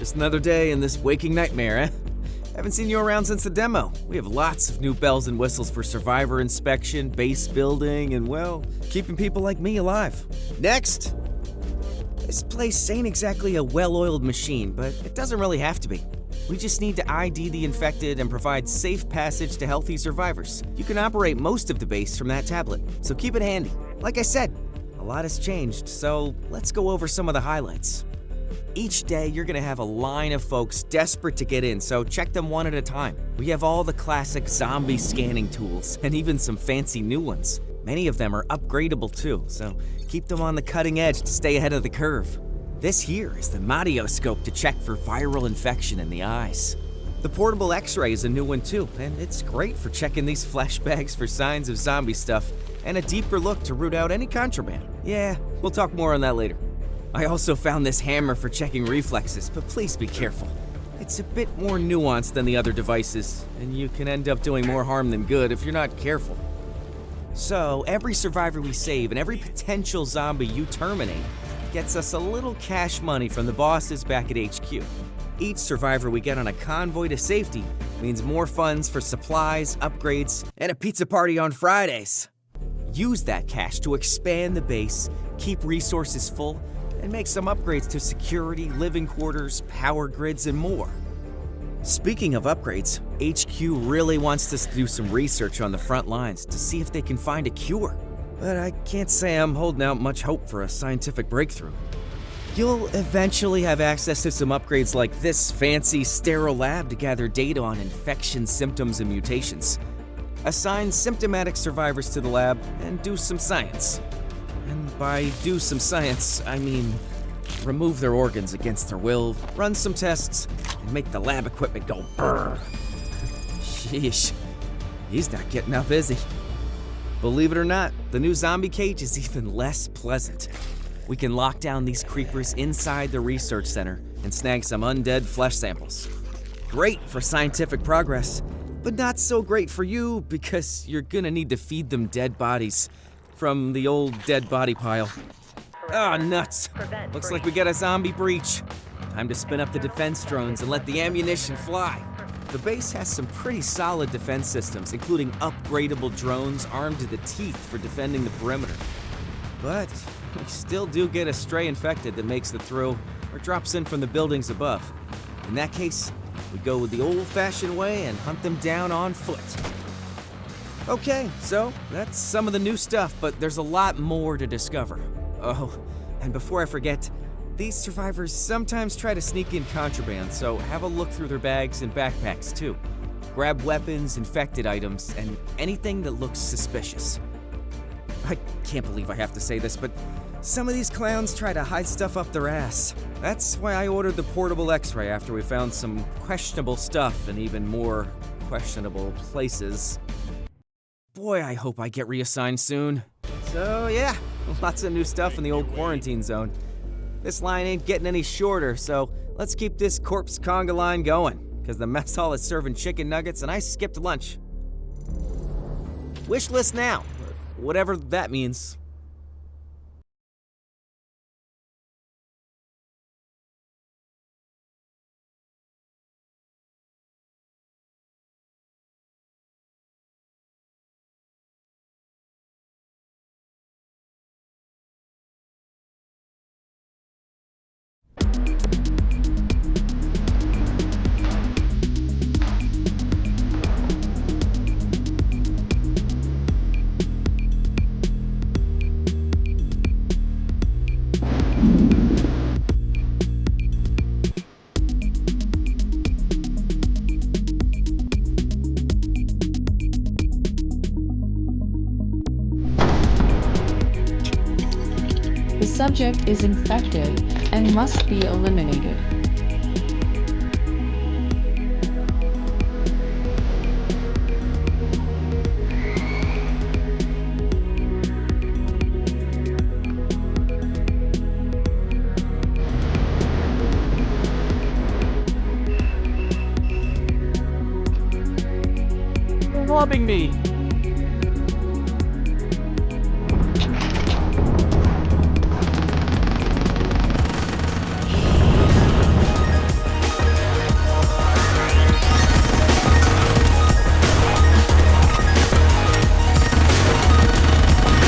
just another day in this waking nightmare, eh? Haven't seen you around since the demo. We have lots of new bells and whistles for survivor inspection, base building, and, well, keeping people like me alive. Next! This place ain't exactly a well-oiled machine, but it doesn't really have to be. We just need to ID the infected and provide safe passage to healthy survivors. You can operate most of the base from that tablet, so keep it handy. Like I said, a lot has changed, so let's go over some of the highlights. Each day, you're gonna have a line of folks desperate to get in, so check them one at a time. We have all the classic zombie scanning tools, and even some fancy new ones. Many of them are upgradable too, so keep them on the cutting edge to stay ahead of the curve. This here is the Madioscope to check for viral infection in the eyes. The portable X-ray is a new one too, and it's great for checking these flesh bags for signs of zombie stuff, and a deeper look to root out any contraband. Yeah, we'll talk more on that later. I also found this hammer for checking reflexes, but please be careful. It's a bit more nuanced than the other devices, and you can end up doing more harm than good if you're not careful. So, every survivor we save and every potential zombie you terminate gets us a little cash money from the bosses back at HQ. Each survivor we get on a convoy to safety means more funds for supplies, upgrades, and a pizza party on Fridays. Use that cash to expand the base, keep resources full, and make some upgrades to security, living quarters, power grids, and more. Speaking of upgrades, HQ really wants us to do some research on the front lines to see if they can find a cure. But I can't say I'm holding out much hope for a scientific breakthrough. You'll eventually have access to some upgrades like this fancy sterile lab to gather data on infection symptoms and mutations. Assign symptomatic survivors to the lab and do some science. And by do some science, I mean remove their organs against their will, run some tests, and make the lab equipment go brrr. Sheesh, he's not getting out busy. Believe it or not, the new zombie cage is even less pleasant. We can lock down these creepers inside the research center and snag some undead flesh samples. Great for scientific progress, but not so great for you because you're gonna need to feed them dead bodies from the old dead body pile. Ah, nuts. Looks like we got a zombie breach. Time to spin up the defense drones and let the ammunition fly. The base has some pretty solid defense systems, including upgradable drones armed to the teeth for defending the perimeter. But we still do get a stray infected that makes it through or drops in from the buildings above. In that case, we go with the old-fashioned way and hunt them down on foot. Okay, so that's some of the new stuff, but there's a lot more to discover. Oh, and before I forget, these survivors sometimes try to sneak in contraband, so have a look through their bags and backpacks too. Grab weapons, infected items, and anything that looks suspicious. I can't believe I have to say this, but some of these clowns try to hide stuff up their ass. That's why I ordered the portable X-ray after we found some questionable stuff in even more questionable places. Boy, I hope I get reassigned soon. So yeah, lots of new stuff in the old quarantine zone. This line ain't getting any shorter, so let's keep this corpse conga line going, because the mess hall is serving chicken nuggets and I skipped lunch. Wish list now, whatever that means. The subject is infected and must be eliminated. You're robbing me!